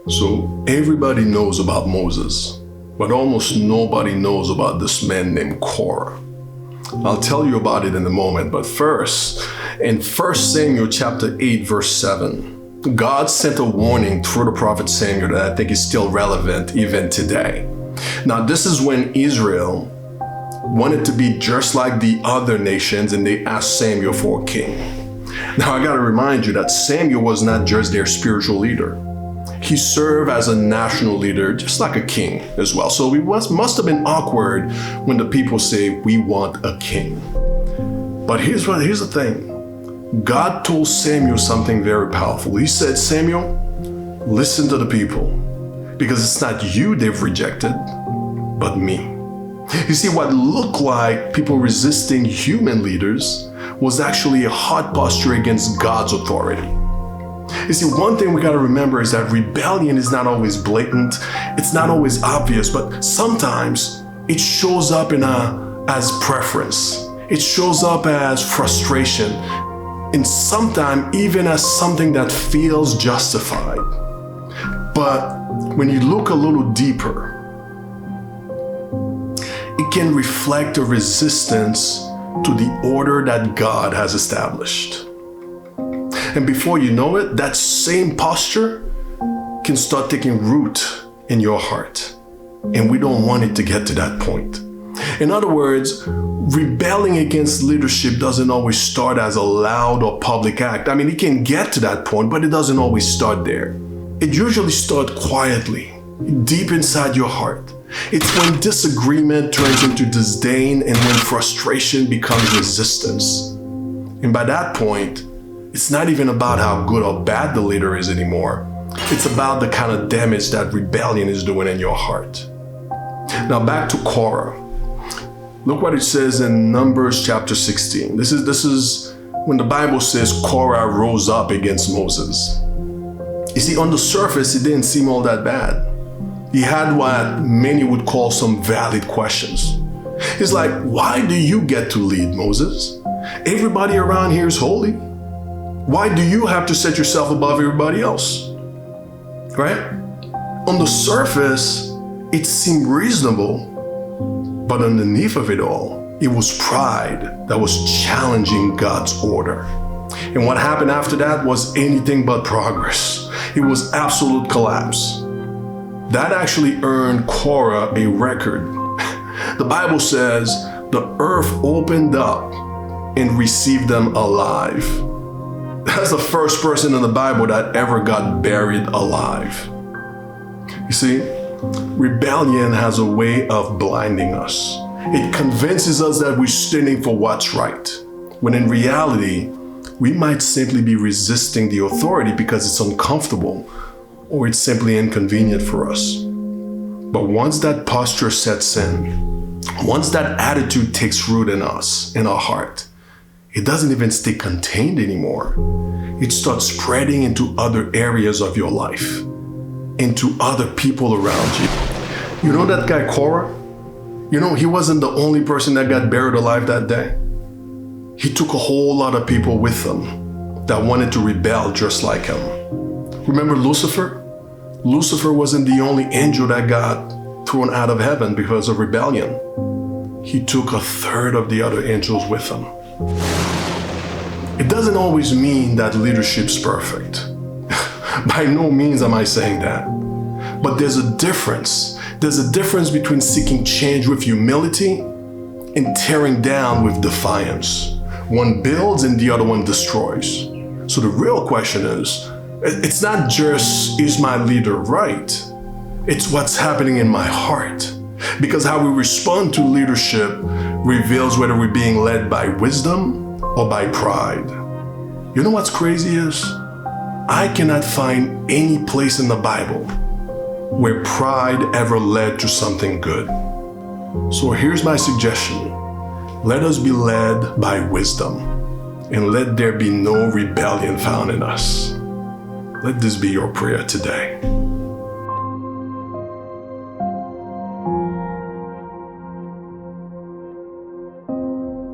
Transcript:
So everybody knows about Moses, but almost nobody knows about this man named Korah. I'll tell you about it in a moment, but first, in 1 Samuel chapter 8, verse 7, God sent a warning through the prophet Samuel that I think is still relevant even today. Now, this is when Israel wanted to be just like the other nations, and they asked Samuel for a king. Now, I gotta remind you that Samuel was not just their spiritual leader. He served as a national leader, just like a king as well. So it must have been awkward when the people say, we want a king. But here's the thing. God told Samuel something very powerful. He said, Samuel, listen to the people, because it's not you they've rejected, but me. You see, what looked like people resisting human leaders was actually a heart posture against God's authority. You see, one thing we got to remember is that rebellion is not always blatant, it's not always obvious, but sometimes it shows up as preference. It shows up as frustration, and sometimes even as something that feels justified. But when you look a little deeper, it can reflect a resistance to the order that God has established. And before you know it, that same posture can start taking root in your heart. And we don't want it to get to that point. In other words, rebelling against leadership doesn't always start as a loud or public act. I mean, it can get to that point, but it doesn't always start there. It usually starts quietly, deep inside your heart. It's when disagreement turns into disdain and when frustration becomes resistance. And by that point, it's not even about how good or bad the leader is anymore. It's about the kind of damage that rebellion is doing in your heart. Now back to Korah. Look what it says in Numbers chapter 16. This is when the Bible says Korah rose up against Moses. You see, on the surface, it didn't seem all that bad. He had what many would call some valid questions. He's like, why do you get to lead, Moses? Everybody around here is holy. Why do you have to set yourself above everybody else? Right? On the surface, it seemed reasonable, but underneath of it all, it was pride that was challenging God's order. And what happened after that was anything but progress. It was absolute collapse. That actually earned Korah a record. The Bible says the earth opened up and received them alive. That's the first person in the Bible that ever got buried alive. You see, rebellion has a way of blinding us. It convinces us that we're standing for what's right, when in reality, we might simply be resisting the authority because it's uncomfortable or it's simply inconvenient for us. But once that posture sets in, once that attitude takes root in us, in our heart, it doesn't even stay contained anymore. It starts spreading into other areas of your life, into other people around you. You know that guy Korah? You know, he wasn't the only person that got buried alive that day. He took a whole lot of people with him that wanted to rebel just like him. Remember Lucifer? Lucifer wasn't the only angel that got thrown out of heaven because of rebellion. He took a third of the other angels with him. It doesn't always mean that leadership's perfect. By no means am I saying that. But there's a difference. There's a difference between seeking change with humility and tearing down with defiance. One builds and the other one destroys. So the real question is, it's not just, is my leader right? It's what's happening in my heart. Because how we respond to leadership reveals whether we're being led by wisdom or by pride. You know what's crazy is, I cannot find any place in the Bible where pride ever led to something good. So here's my suggestion. Let us be led by wisdom, and let there be no rebellion found in us. Let this be your prayer today.